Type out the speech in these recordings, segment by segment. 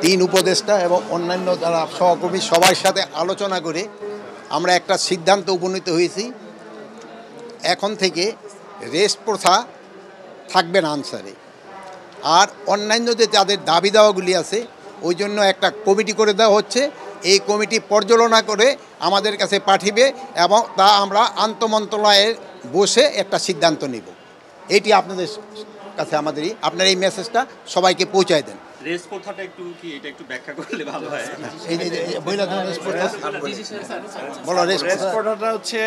তিন উপদেষ্টা এবং অন্যান্য যারা সহকর্মী সবার সাথে আলোচনা করে আমরা একটা সিদ্ধান্ত উপনীত হয়েছি, এখন থেকে রেস্ট প্রথা থাকবে না আনসারে। আর অন্যান্য যে তাদের দাবি দাওয়াগুলি আছে ওই জন্য একটা কমিটি করে দেওয়া হচ্ছে। এই কমিটি পর্যালোচনা করে আমাদের কাছে পাঠিয়ে এবং তা আমরা আন্তঃমন্ত্রণালয়ে বসে একটা সিদ্ধান্ত নেব। এটি আপনাদের কাছে আপনার এই মেসেজটা সবাইকে পৌঁছায় দেন। রেস প্রথাটা এটা একটু ব্যাখ্যা করলে ভালো হয়। রেস প্রথাটা হচ্ছে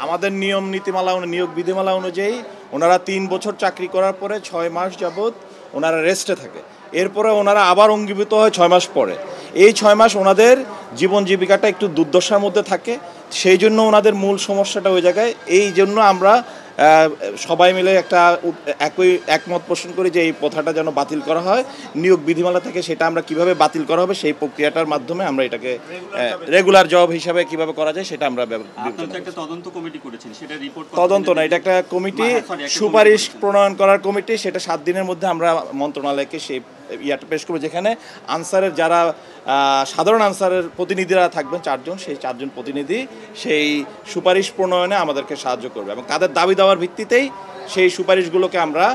আমাদের নিয়ম নীতিমালা নিয়োগ বিধিমালা অনুযায়ী ওনারা 3 বছর চাকরি করার পরে 6 মাস যাবৎ ওনারা রেস্টে থাকে। এরপরে ওনারা আবার অঙ্গীভূত হয় 6 মাস পরে। এই 6 মাস ওনাদের জীবন জীবিকাটা একটু দুর্দশার মধ্যে থাকে, সেই জন্য ওনাদের মূল সমস্যাটা ওই জায়গায়। এই জন্য আমরা সবাই মিলে একটা একমত পোষণ করি যে এই প্রথাটা যেন বাতিল করা হয়। নিয়োগ বিধিমালা থেকে সেটা আমরা কিভাবে বাতিল করা হবে সেই প্রক্রিয়াটার মাধ্যমে আমরা এটাকে রেগুলার জব হিসাবে কিভাবে করা যায় সেটা আমরা তদন্ত কমিটি করেছেন, সেটা রিপোর্ট তদন্ত না, এটা একটা কমিটি সুপারিশ প্রণয়ন করার কমিটি। সেটা 7 দিনের মধ্যে আমরা মন্ত্রণালয়কে সেই ইয়াটা পেশ করবো, যেখানে আনসারের যারা সাধারণ আনসারের প্রতিনিধিরা থাকবেন 4 জন, সেই 4 জন প্রতিনিধি সেই সুপারিশ প্রণয়নে আমাদেরকে সাহায্য করবে এবং তাদের দাবি দেওয়ার ভিত্তিতেই সেই সুপারিশগুলোকে আমরা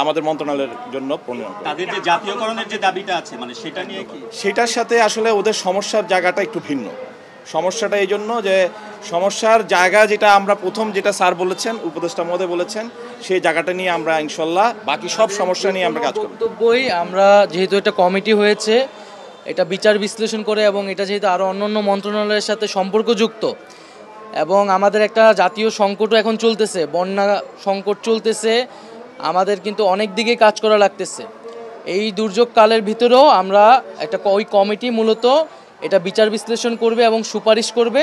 আমাদের মন্ত্রণালয়ের জন্য প্রণয়ন করব। তাদের যে জাতীয়করণের যে দাবিটা আছে মানে সেটা নিয়ে কি? সেটার সাথে আসলে ওদের সমস্যার জায়গাটা একটু ভিন্ন। সমস্যাটা এই জন্য যে সমস্যার জায়গা যেটা আমরা যেটা স্যার বলেছেন, উপদেষ্টা মহোদয় বলেছেন, সেই জায়গাটা নিয়ে আমরা ইনশাল্লাহ বাকি সব সমস্যা নিয়ে আমরা কাজ করব। বক্তব্যই আমরা যেহেতু একটা কমিটি হয়েছে, এটা বিচার বিশ্লেষণ করে এবং এটা যেহেতু আরও অন্যান্য মন্ত্রণালয়ের সাথে সম্পর্কযুক্ত এবং আমাদের একটা জাতীয় সংকটও এখন চলতেছে, বন্যা সংকট চলতেছে, আমাদের কিন্তু অনেক দিকে কাজ করা লাগতেছে। এই দুর্যোগ কালের ভিতরেও আমরা ওই কমিটি মূলত এটা বিচার বিশ্লেষণ করবে এবং সুপারিশ করবে।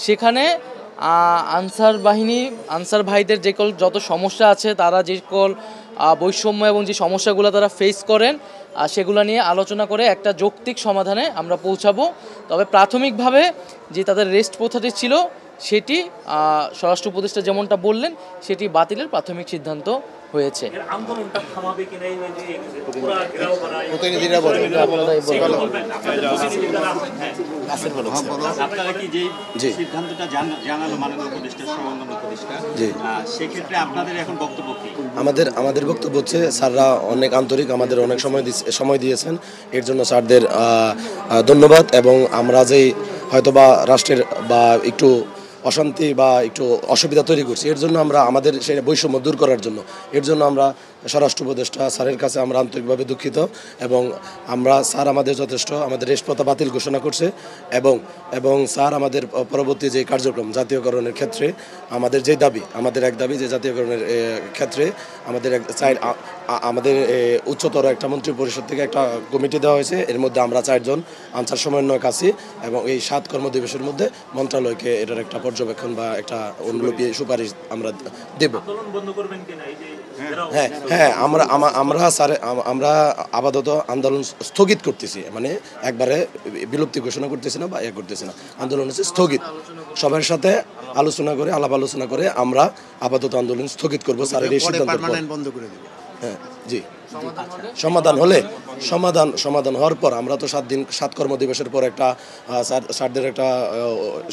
সেখানে আনসার ভাইদের যত সমস্যা আছে, তারা বৈষম্য এবং যে সমস্যাগুলো তারা ফেস করেন সেগুলো নিয়ে আলোচনা করে একটা যৌক্তিক সমাধানে আমরা পৌঁছাবো। তবে প্রাথমিকভাবে যে তাদের রেস্ট প্রথাটি ছিল সেটি স্বরাষ্ট্র উপদেষ্টা যেমনটা বললেন সেটি বাতিলের প্রাথমিক সিদ্ধান্ত হয়েছে। আমাদের বক্তব্য হচ্ছে স্যাররা অনেক আন্তরিক, আমাদের অনেক সময় দিয়েছেন, এর জন্য স্যারদের ধন্যবাদ। এবং আমরা যেই হয়তোবা রাষ্ট্রের বা একটু অশান্তি বা একটু অসুবিধা তৈরি করছি, এর জন্য আমাদের সেই বৈষম্য দূর করার জন্য আমরা স্বরাষ্ট্র উপদেষ্টা স্যারের কাছে আমরা আন্তরিকভাবে দুঃখিত। এবং স্যার আমাদের যথেষ্ট আমাদের রেস্ট প্রথা বাতিল ঘোষণা করছে এবং স্যার আমাদের পরবর্তী যে কার্যক্রম জাতীয়করণের ক্ষেত্রে আমাদের যে দাবি, আমাদের এক দাবি যে জাতীয়করণের ক্ষেত্রে আমাদের উচ্চতর একটা মন্ত্রী পরিষদ থেকে একটা কমিটি দেওয়া হয়েছে। এর মধ্যে আমরা 4 জন আনসার সমন্বয়ক আছি এবং এই 7 কর্মদিবসের মধ্যে মন্ত্রণালয়কে এটার একটা পর্যবেক্ষণ বা একটা অনুলিপি সুপারিশ আমরা দেব। হ্যাঁ, আমরা আপাতত আন্দোলন স্থগিত করতেছি, মানে একবারে বিলুপ্তি ঘোষণা করতেছি না বা করতেছি না, আন্দোলন হচ্ছে স্থগিত। সবার সাথে আলাপ আলোচনা করে আমরা আপাতত আন্দোলন স্থগিত করবো স্যারের এই সিদ্ধান্ত বন্ধ করে দেব। হ্যাঁ, জি, সমাধান হওয়ার পর আমরা তো 7 কর্মদিবসের পর একটা স্যারদের একটা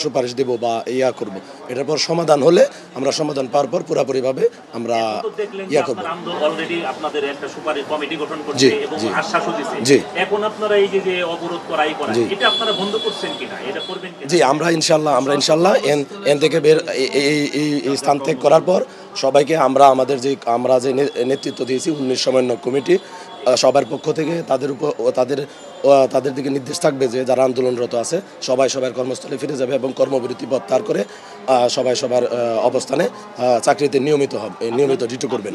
সুপারিশ দেব বা করব। এটার পর সমাধান হলে আমরা সমাধান পাওয়ার পর পুরোপুরিভাবে আমরা করব। জি, আমরা ইনশাল্লাহ এন থেকে এই স্থান ত্যাগ করার পর সবাইকে আমরা যে নেতৃত্ব দিয়েছি 19 সমন্বয় কমিটি, সবার পক্ষ থেকে তাদের দিকে নির্দেশ থাকবে যে যারা আন্দোলনরত আছে সবার কর্মস্থলে ফিরে যাবে এবং কর্মবিরতি প্রত্যাহার করে সবার অবস্থানে চাকরিতে নিয়মিত ডিউটি করবেন।